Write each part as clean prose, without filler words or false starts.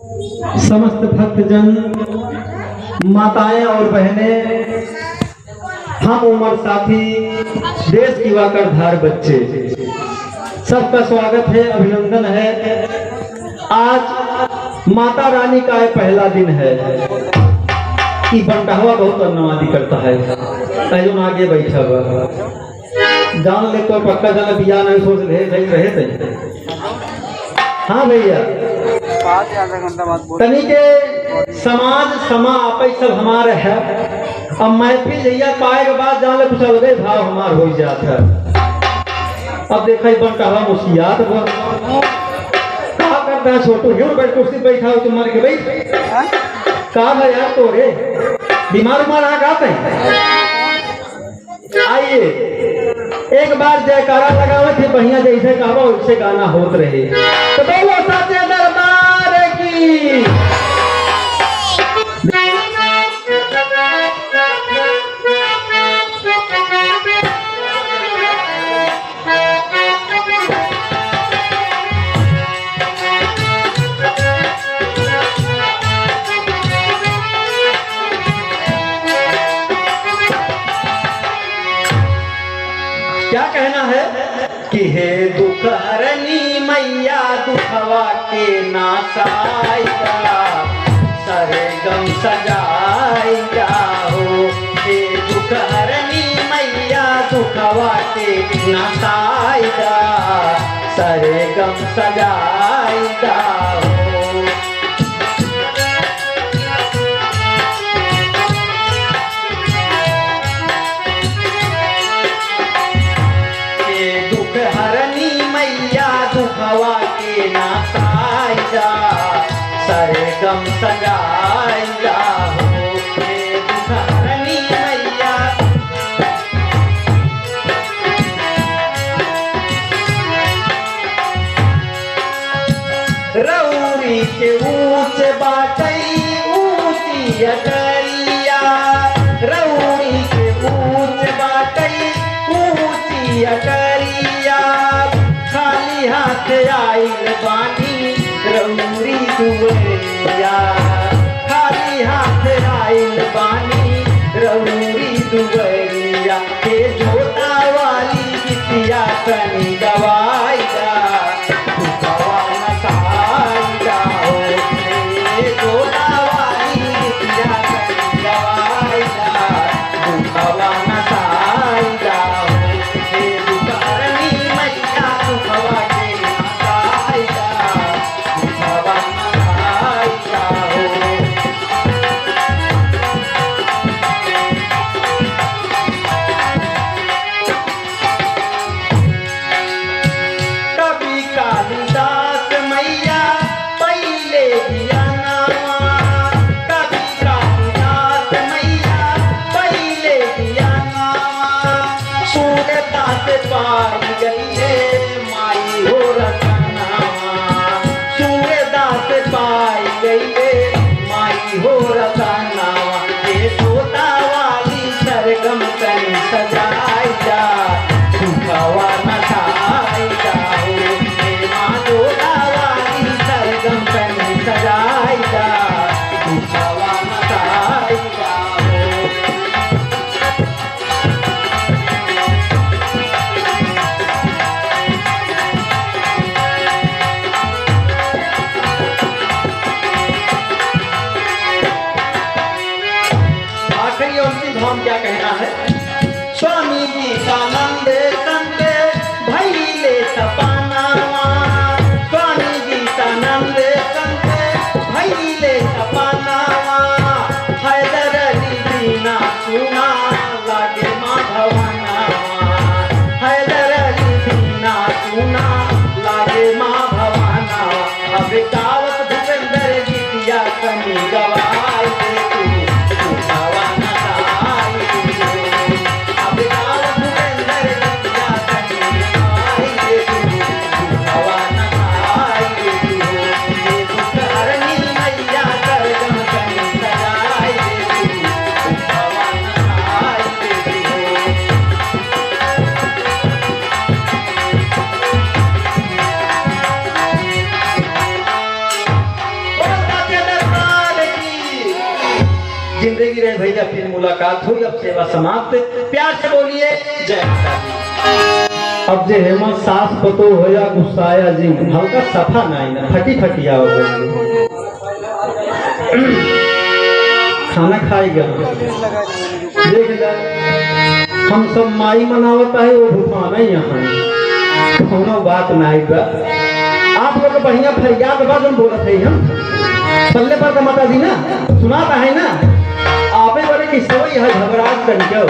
समस्त भक्तजन, माताएं और बहनें, हम उम्र साथी, देश की वाकरधार बच्चे, सबका स्वागत है, अभिनंदन है। आज माता रानी का पहला दिन है कि बंटहवा बहुत अन्नवादी करता है। तजुन आगे बैठा हुआ जान ले तो पक्का जान बिया नहीं सोच रहे थे। हाँ भैया, तनी के समाज समा आपे सब हमारे है। अब महफिल जैया पाए के बाद जान ले कुछ अलग भाव हमार हो जाता है। अब देखा बंटहवा मुसियात क्या करता है छोटू, यूं बैठ कुर्सी बैठा हो तुम मर के बैठ का है यार तो रे बीमार उमार आ गाते हैं। आइए एक बार जयकारा लगावे थे बढ़िया जैसे कहा वैसे गाना होत रहे। तो बोलो सच्चे दरबार की। क्या कहना है कि हे दुख हरनी मैया दुखवा के नासाइगा, सरे गम सजाइगा हो। हे दुख हरनी मैया दुखवा के नासाइगा, सरे गम सजाइगा हो। दुखवा के नासाइगा, सरे गम सजाइगा हो। हे दुख हरनी मैया रउरी के ऊंच बाटई ऊंची अटरिया, रउरी के ऊंच बाटई ऊंची अटरिया। खाली हाथ आइल बानी रउरी दुवरिया, खाली हाथ आइल बानी रउरी दुवरिया। के जोता वाली बिटिया कनी गवाइगा, दुखवा नसाइगा हो। के जोता वाली बिटिया कनी गवाइगा, दुखवा नसाइगा हो। हे दुख हरनी मैया दुखवा के नासाइगा, दुखवा नसाइगा हो। कभी कालिदास मैया पहले दिया नामा, कभी कालिदास मैया पहले दिया नामा। सूरता से पाई गई है माई हो रतनामा, सूरता से पाई गई है माई हो रतनामा। ये तोता वाली सरगम कनी सजाइगा, दुखवा नसाइगा हो। हे माँ तोता वाली सरगम कनी सजाइगा, दुखवा नसाइगा हो। जिंदगी रहे भैया, फिर मुलाकात हुई। अब सेवा समाप्त। प्यार से बोलिए जय माता दी। अब जे हेमंत सास पतो हो या गुस्साया जी, हल्का सफा नहीं ना फटी फटिया हो खाना खाएगा। देख ले हम सब माई मनावता है, वो भूखाना ही यहाँ कोनो बात नहीं बा। आप लोग बढ़िया फरियाद बात हम बोलत है, हम पल्ले पर माता दी ना सुनाता है ना, आपे बोले कि सवई है घबराहट कर।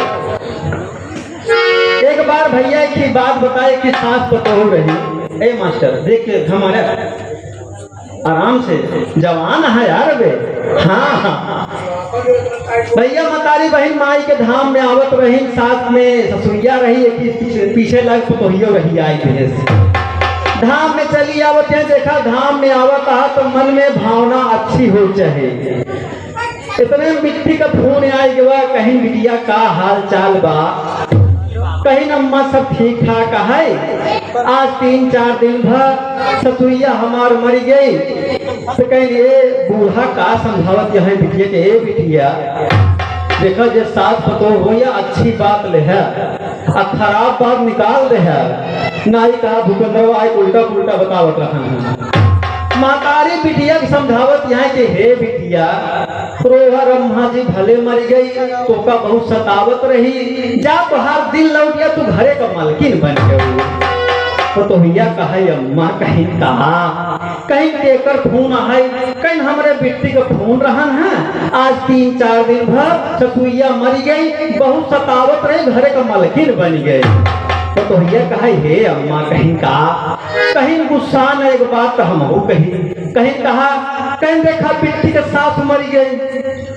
एक बार भैया की बात बताए कि सास पतो रही। ए मास्टर देखिए हमारे आराम से जवान है यार बे। हाँ भैया मतारी बहन माई के धाम में आवत रही, साथ में ससुरिया रही, पीछे लग पतोहियो रही आई के धाम में चली आवत है। देखा धाम में आवत आ तो मन में भावना अच्छी हो चाहे। इतने मिट्टी का फोन आए गवा, कहीं बिटिया का हाल चाल बा, कहीं अम्मा सब ठीक ठाक है। आज 3-4 दिन भर ससुइया हमार मर गई तो कहीं ये बूढ़ा का समझावत यह बिटिया के ए बिटिया देखा जे सास पतो हो या अच्छी बात ले है, खराब बात निकाल दे है। नाई कहा भूखंडवा आए उल्टा पुल्टा बतावत रखा। मातारी बिटिया की समझावत यहाँ के हे बिटिया प्रोहर अम्मा जी भले मर गई तो का बहुत सतावत रही, जा तुहार दिल लौट गया, तू घरे का मालकिन बन गए। तो भैया कहे अम्मा कहीं कहा कहीं केकर फोन है, कहीं हमारे बेटी का फोन रहन है। आज 3-4 दिन भर ससुइया मर गई, बहुत सतावत रही, घरे का मालकिन बन गए। तो भैया कहे हे अम्मा कहीं कहा, कहीं गुस्सा न एक बात हम हो कहीं कहा, कहीं देखा बेटी के सास मर गई,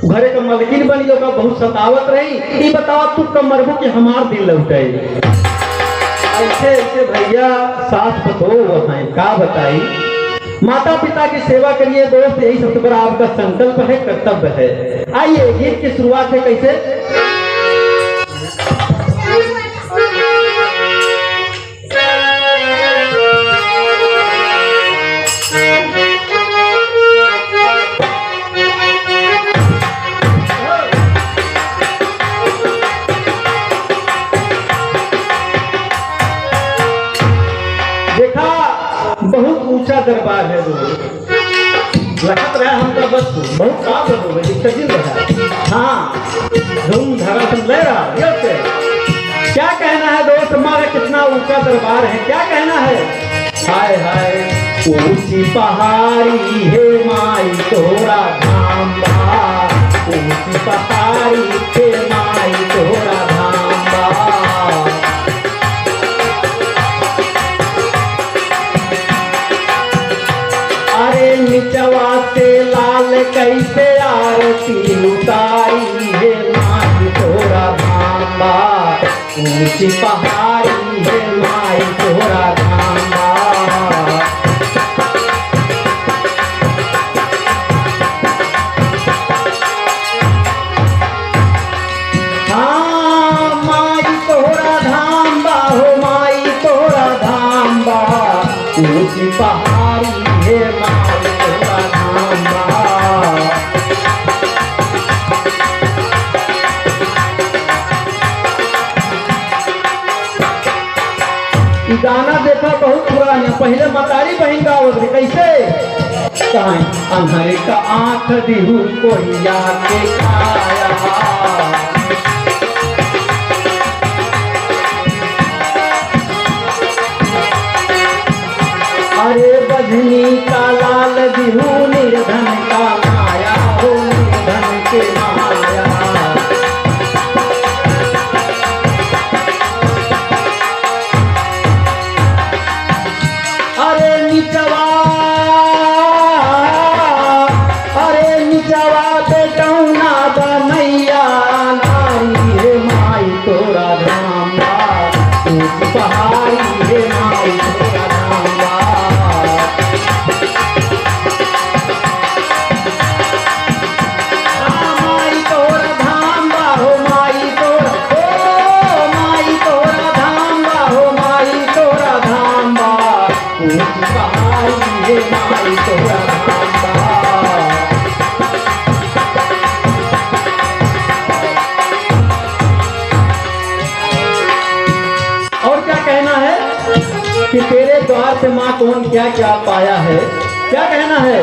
घरे का मालकिन बन गया, बहुत सतावत रही। ये बताओ तू कब मरबू कि हमार दिल लौटे। ऐसे ऐसे भैया सास पतो है का बताई। माता पिता की सेवा करिए दोस्त, यही सबसे बड़ा आपका संकल्प है, कर्तव्य है। आइए गीत की शुरुआत है कैसे। बहुत ऊंचा दरबार है लगत रहा हमका, बस बहुत काम रहा। हाँ धूम धड़ाधम ले रहा है। क्या कहना है दोस्त हमारा, कितना ऊंचा दरबार है, क्या कहना है। हाय हाय ऊंची पहाड़ी है माई तोरा धाम बा, ऊंची पहाड़ी है माई तोरा धाम बा। निचवा से लाल कैसे आरती उतारी है माई तोरा धाम बा, ऊंची पहाड़ी है माई तोरा धाम बा। हाँ माई तोरा धाम बा हो माई तोरा धाम बा, ऊंची पहाड़ी है माई तोरा धाम बा। गाना देखा बहुत पुराना, पहले मतारी बहन का आवत रही कैसे। कहीं अंधेरे का आंख दिहू कोई आके खाया, अरे बजनी का लाल दिहू निर्धन का माया हो, निर्धन के माया। अरे निचवा बेटौना बनैया नारी है माई तोरा धाम बा, ऊंची पहाड़ी है माई तोरा धाम बा। कौन क्या क्या पाया है, क्या कहना है?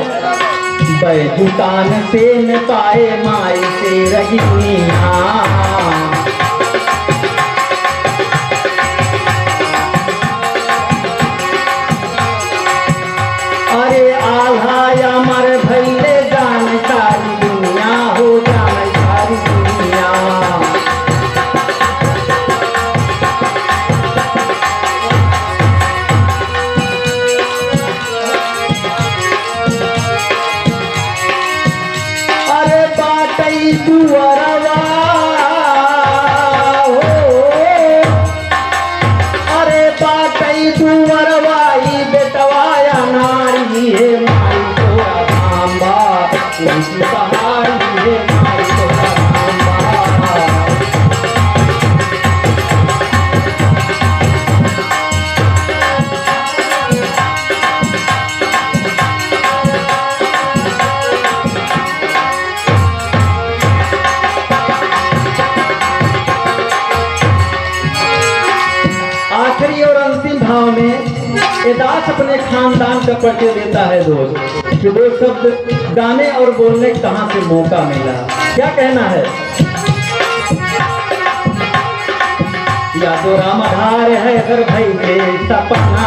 बैजुतान से न पाए माई से रजनिया, अरे आल्हा अमर भैले जान सारी दुनिया, हो जान सारी दुनिया। अरे बाटई दुअरवा हो, अरे बाटई दुअरवा ई बेटवाया नारी है माई तोरा धाम्बा, ऊंची पहाड़ी है माई तोरा धाम्बा। आखिरी और अंतिम भाव में ये दास अपने खानदान का परिचय देता है दोस्त, कि दो शब्द गाने और बोलने का कहाँ से मौका मिला। क्या कहना है? या तो राम आधार है अगर भाई के सपना,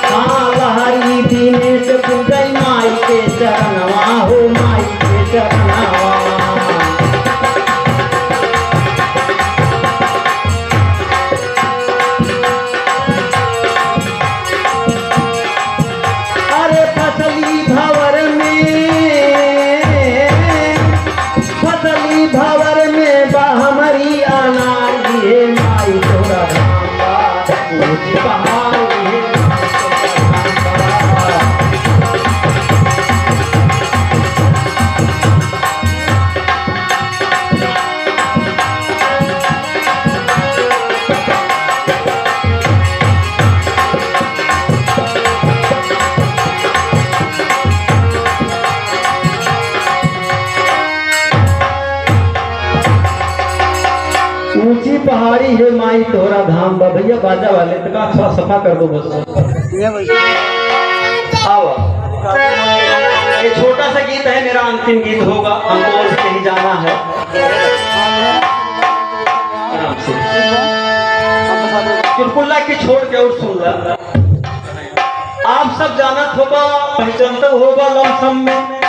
हाँ लहरी दिनेश पूजई माई के चरणवा, हो माई के चरणवा। अरे फसली भवर में हमारी अनारी है माई तोरा धाम्बा, ऊंची पहाड़ी है माई तोरा धाम्बा। ऊंची पहाड़ी है माई तोरा धाम बा। भैया बाजा वाले तो का थोड़ा सफा कर दो बस। आओ, ये छोटा सा गीत है, मेरा अंतिम गीत होगा, हमको और कहीं जाना है। आराम से चुटकुल्ला की छोड़ के और सुन ला। आप सब जानत होगा, पहचानते होगा लमसम में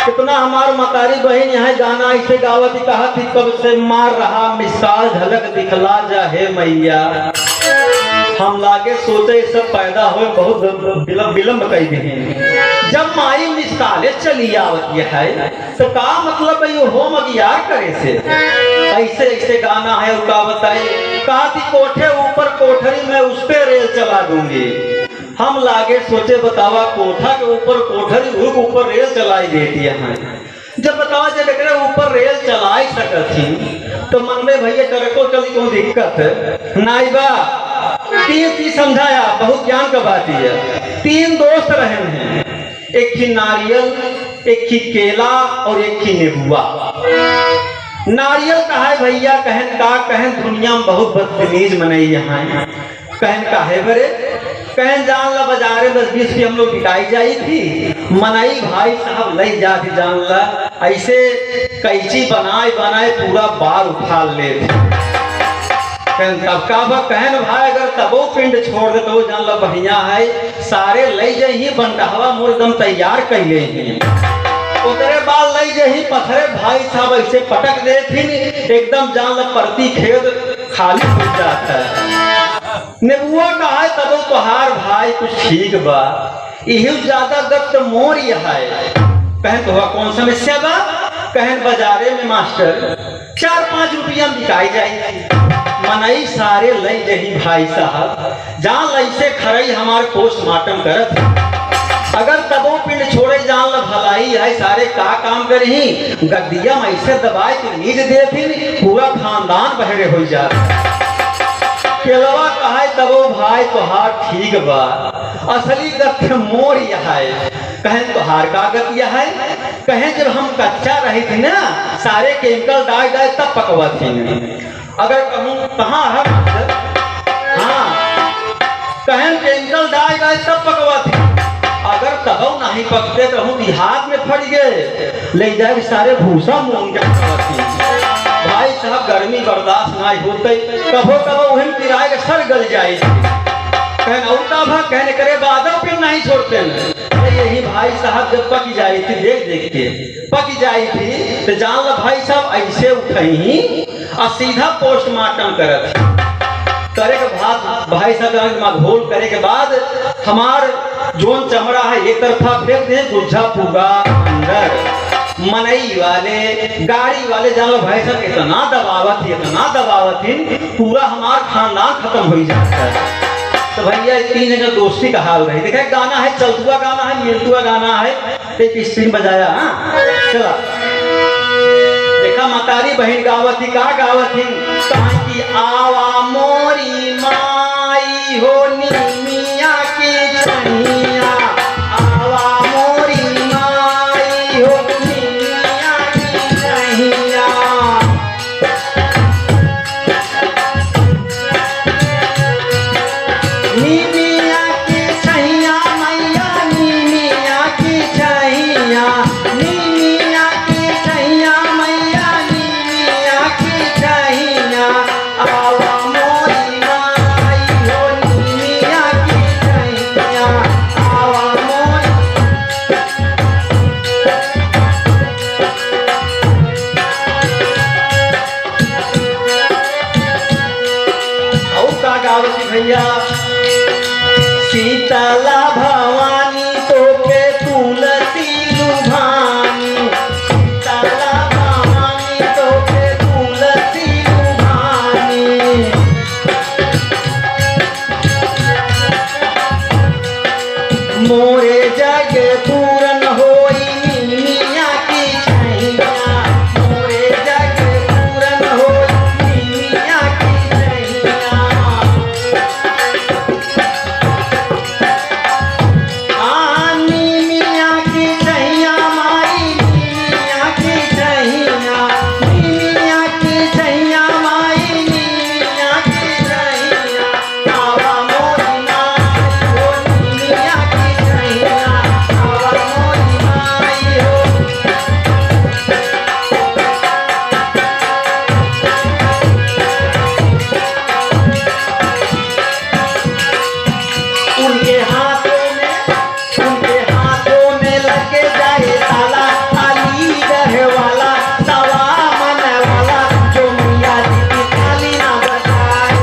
कितना हमार मतारी बहन यहाँ गाना ऐसे गावत कहा थी, कब से मार रहा मिसाल झलक दिखला जा हे मैया। हम लागे सोचे सब पैदा हुए बहुत विलम्ब कई दिन, जब माई मिसाले चली आवत है तो का मतलब ये होम अगियार करे से ऐसे ऐसे गाना है। का बताई कहा थी कोठे ऊपर कोठरी में उस पे रेल चला दूंगी। हम लागे सोचे बतावा कोठा के ऊपर कोठरी ऊपर रेल चलाई देती है। जब बतावा जब एक ऊपर रेल चलाई सकती तो मन में भैया करे को चली क्यों दिक्कत है नाइबा। तीन चीज समझाया, बहुत ज्ञान का बात है। तीन दोस्त रहे हैं, एक थी नारियल, एक थी केला और एक थी नींबुआ। नारियल कहा है भैया कहन का कहन दुनिया में बहुत बदतमीज मनई यहाँ कहन का है बरे कहन जान ला बाजारे 10-20 की हम लोग बिकाई जाई थी मनाई भाई साहब लई जा थी जान ला ऐसे कैची बनाए बनाए पूरा बाल उठा ले कहन तब का कहन भाई अगर तबो पिंड छोड़ दे तो जान ला बढ़िया है सारे लई जाई बंटहवा मोर एकदम तैयार कर ले उतरे बाल लई जाही पथरे भाई साहब ऐसे पटक दे थी एकदम जान ला परती खेत खाली हो जाता है। नेबुआ कहा है तब तोहार भाई कुछ ठीक बा यही ज्यादा दत्त मोर यह है कहन तो कौन समस्या बा कहन बाजारे में मास्टर 4-5 रुपया बिकाई जाएगी मनई सारे लई जही भाई साहब जान लैसे खरई हमारे पोस्टमार्टम करत अगर तबो पिंड छोड़े जान ला भलाई है सारे का काम करही गद्दिया में ऐसे दबाए कि नींद देती पूरा खानदान बहरे हो जा केलवा कहा तबो भाई तोहार ठीक बा असली गथ मोर यह है कहें तोहार का गतिया है, कहें जब हम कच्चा रही थी ना सारे केमिकल डाल डाल तब पकवा थी। अगर कहूँ कहाँ है हाँ कहें केमिकल डाल डाल तब पकवा थी। अगर कहो नहीं पकते कहूँ देहात में फट गए ले जाए सारे भूसा मूंग के पकवा भाई साहब गर्मी बर्दाश्त नहीं होते कभो कभो वही किराए के सर गल जाए कहने करे बादल फिर नहीं छोड़ते न। यही भाई साहब जब पक जाई थी देख देख के पक जाई थी तो जान लो भाई साहब ऐसे उठही और सीधा पोस्टमार्टम करत करे के बाद भाई साहब घोल करे के बाद हमार जोन चमड़ा है एक तरफा फेंक दे गुज्जा पूरा अंदर मनई वाले गाड़ी वाले जान लो भाई साहब इतना दबावत ही पूरा हमार खानदान खत्म हो जाता है। तो भैया तीन जगह दोस्ती का हाल रही देखा गाना है चलतुआ गाना है मिलतुआ गाना है एक स्ट्रिंग बजाया हाँ चला देखा मतारी बहन गावती का गावती की आवा मोरी माई हो नीमिया की छनिया आवा मोरी माई हो नीमिया की छनिया नीमिया की छहिया मैया नीमिया की छहिया नीमिया की छहिया मैया नीमिया की छहिया आवा मोरी माई हो नीमिया की छहिया आवा मोरी और का गावती भैया शीतला भवानी तोके तुलसी लुभानी शीतला भवानी तोके तुलसी लुभानी मोरे जग पूरन होई नीमिया की छहिया मोरे जग पूरन होई नीमिया की छहिया नीमिया की छहिया माई नीमिया की छहिया नीमिया की छहिया माई नीमिया की छहिया आवा मोरी माई हो नीमिया की छहिया आवा मोरी माई हो उनके हाथों में लगे जाए ताला ताली रहे वाला सवा मन वाला जो मैया जी की ताली ना बजाए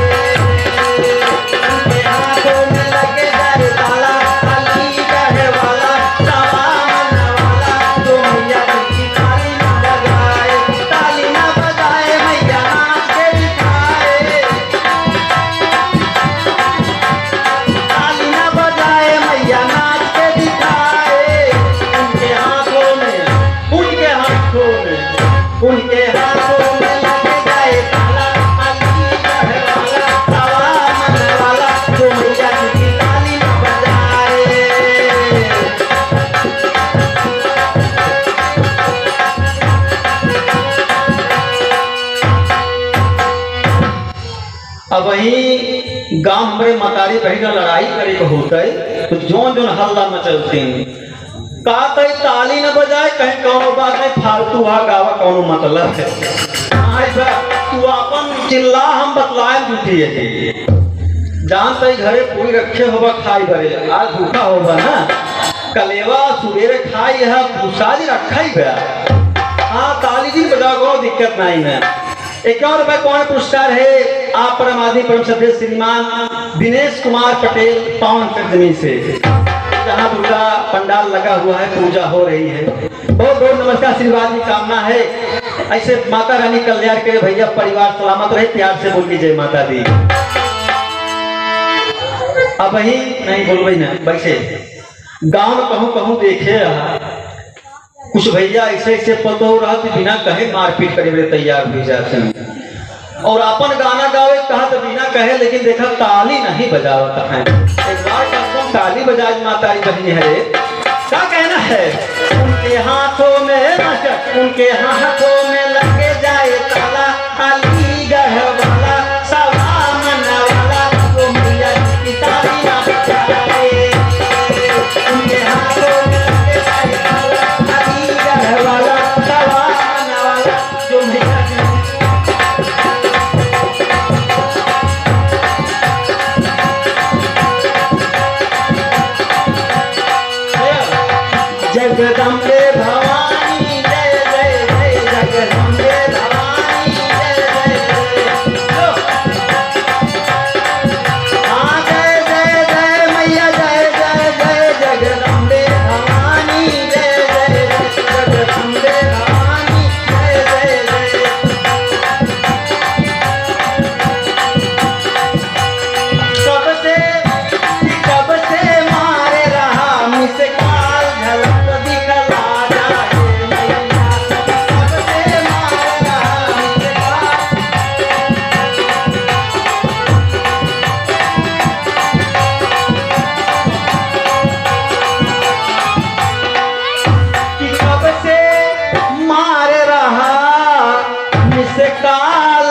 उनके हाथों में लगे जाए ताला ताली रहे वाला सवा मन वाला जो मैया जी की ताली ना बजाए मैया नाच के दिखाए ताली ना बजाए मैया नाच के दिखाए उनके हाथों में लगे जाए ताला ताली रहे वाला सवा मन वाला जो मैया जी की ताली ना बजाए। अब वही गांव हमारे मतारी बहन लड़ाई करे को होता है तो जोन जोन हल्ला मचलते हैं का कहीं ताली न बजाए कहीं कौनो बात नहीं फालतू आ गावा कौनो मतलब है तू अपन चिल्ला हम बतलाए झूठी है जान तई घरे पूरी रखे होगा खाई बरे आज भूखा होगा ना कलेवा सुबेरे खाई है भूसा जी रखा ही गया हाँ ताली जी बजा को दिक्कत नहीं है। 51 रुपए कौन पुरस्कार है आप परम आदमी परम सभ्य श्रीमान दिनेश कुमार पटेल पावन जमीन से जहाँ दुर्गा पंडाल लगा हुआ है पूजा हो रही है बहुत बहुत नमस्कार आशीर्वाद की कामना है ऐसे माता रानी कल्याण के भैया परिवार सलामत रहे प्यार से बोल जय माता दी। अब वही नहीं बोल ना वैसे गांव में कहूँ कहूँ देखे कुछ भैया ऐसे ऐसे पतो हो रहा तो बिना कहे मारपीट करे हुए तैयार हो जाते हैं और अपन गाना गावे कहा तो बिना कहे लेकिन देखा ताली नहीं बजावता है। एक बार ताली बजाज माता बहनी है क्या कहना है उनके हाथों में नशक, उनके हाथों में लगे जाए ताला, अलीगढ़ वाला सवा मन वाला वो मैया की तालियां बजाए। उनके हाथों में लगे जाए ताला, अलीगढ़ वाला सवा मन वाला जो मैया जगदम्बे भवानी जय जय जय, जगदम्बे भवानी जय जय जय। हाँ जय जय जय मैया जय जय जय, जगदम्बे भवानी जय जय जय, जगदम्बे भवानी जय जय जय। कब से मारे रहा मिसकाल झलक दिखला जाए मैया, कब से मारे रहा मिसकाल। कि कब से मार रहा मिसकाल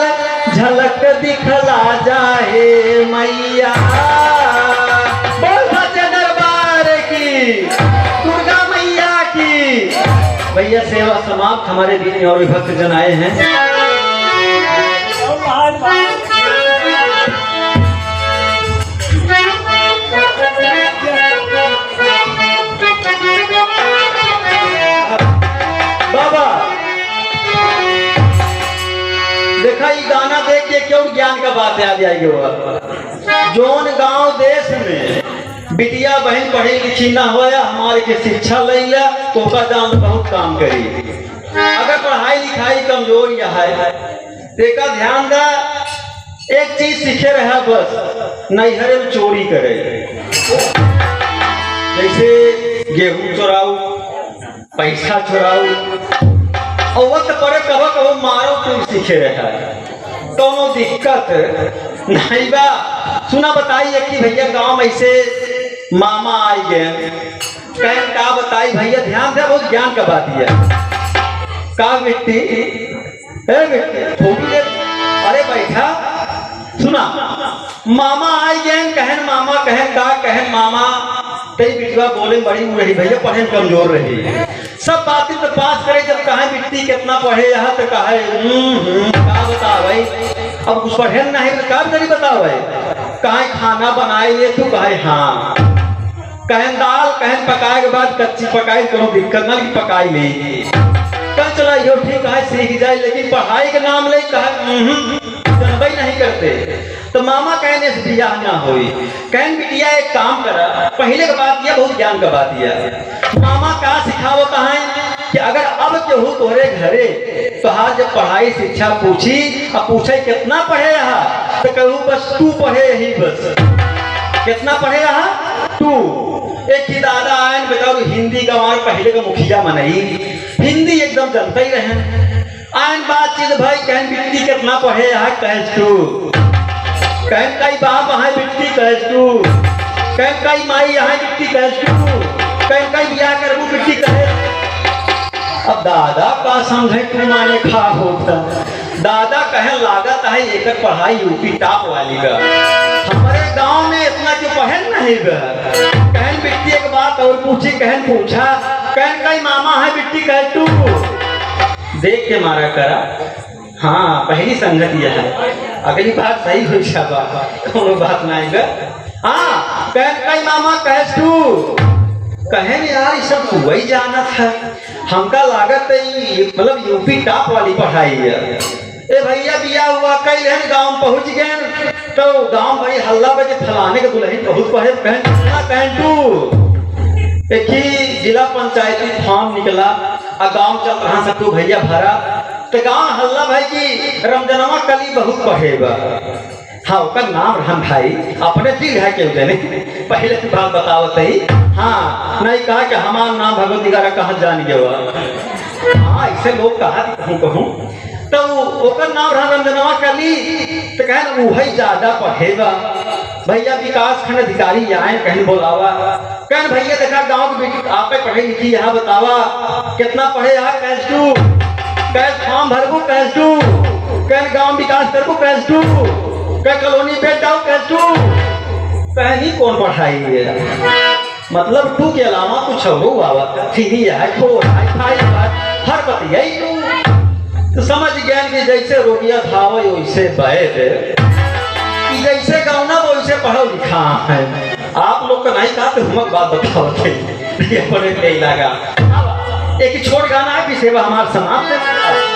झलक दिखला जाए मैया। बोल सच्चे दरबार की, दुर्गा मैया की। भैया सेवा समाप्त। हमारे दीनी और भक्त जन आए हैं। बाबा देखा ये गाना देख के क्यों ज्ञान का बात याद आएगी। जोन गांव देश में बिटिया बहन पढ़ी लिखी ना होया, हमारे के शिक्षा लैला तो का दाम बहुत काम करी। अगर पढ़ाई लिखाई कमजोर या है देखा ध्यान दा, एक चीज सीखे रहा बस, नैहरे में चोरी करे। जैसे गेहूं चोराऊ, पैसा चोराऊ, और वक्त पड़े कहो कहो मारो तुम सीखे रहा है। दोनों दिक्कत नहीं बा। सुना बताइए कि भैया गांव में ऐसे मामा आई गए, कहें का बताई भैया ध्यान दे, बहुत ज्ञान का बात है। का व्यक्ति थोड़ी देर अरे बैठा सुना, मामा आई गए, कहन मामा कहन का कहन मामा तेरी बिटवा बोले बड़ी रही भैया, पढ़े कमजोर रही। सब बातें तो पास करे, जब कहा बिट्टी कितना पढ़े यहाँ तो कहा का बता भाई, अब कुछ पढ़े नहीं तो का तरी बता भाई। कहा खाना बनाए ले तू, कहे हाँ, कहन दाल कहन पकाए के बाद कच्ची पकाई करो दिक्कत ना कि पकाई ले कल चला यो ठीक है सीख जाए, लेकिन पढ़ाई के नाम ले कहा नहीं करते। तो मामा कहने से बियाह ना हुई, कहन बिटिया एक काम करा, पहले का बात यह बहुत ज्ञान का बात यह। मामा का सिखावत है कि अगर अब केहू तोरे घरे तो हाँ जब पढ़ाई शिक्षा पूछी, अब पूछे कितना पढ़े रहा तो कहूँ बस तू पढ़े यही बस। कितना पढ़े रहा तू। एक ही दादा आयन बताओ हिंदी गंवार पहले का मुखिया मनई, हिंदी एकदम चलता ही रहे। आयन बातचीत भाई कहन बिट्टी कितना पढ़े यहाँ कह तू, कहन कई बाप यहाँ बिट्टी कह तू, कहन कई माई यहाँ बिट्टी कह तू, कहन कई बियाह करबू बिट्टी कहे। अब दादा का समझे तू माने खा होता। दादा कहे लागत है एक पढ़ाई यूपी टॉप वाली का, हमारे गांव में इतना क्यों पढ़े नहीं गा। कहन बिट्टी एक बात और पूछी, कहन पूछा, कहन कई मामा है बिट्टी कह तू, देख के मारा करा। हाँ पहली संगत यह है, अगली बात सही हुई शाबा, कोनो बात नहीं गा। हाँ कहन कई मामा कह तू, कहें यार ये सब हुआ ही जाना था, हमका लागत है मतलब यूपी टॉप वाली पढ़ाई है। ए भैया बिया हुआ कई रहन गांव पहुंच गए तो गांव भाई हल्ला बजे फलाने के दुल्हन बहुत पढ़े, कहन तू। एक ही जिला पंचायती फॉर्म निकला और गांव चल रहा सब तो भैया भरा, तो गांव हल्ला भाई की रमजनवा कली बहुत पढ़ेगा। हाँ उसका नाम रहन भाई अपने दिल है क्यों देने, पहले की बात बतावत ही। हाँ नहीं कहा कि हमारा नाम भगवती गारा कहाँ जान गया। हाँ ऐसे लोग कहा कहूँ तो ओकर नाम रहा रंजनवा कली, तो कहें वही ज्यादा पढ़ेगा। भैया विकास खंड अधिकारी आए कहीं बोलावा। कहीं भैया देखा गांव के आप पढ़े लिखी यहाँ बतावा कितना पढ़े आप कैस टू कैस फॉर्म भरबू कैस टू कहीं गांव विकास करबू कैस टू कहीं कॉलोनी बेच जाओ कैस टू कहीं कौन पढ़ाई है मतलब टू के अलावा कुछ हो आवा थ्री है फोर है फाइव है हर पति यही तो समझ गया कि जैसे रोगिया धावे वैसे बैठ जैसे गाँव ना वैसे पढ़ा लिखा है। आप लोग का नहीं कहा तो हम बात बताओ थे लगा एक छोट गाना है कि सेवा हमारे समाप्त है।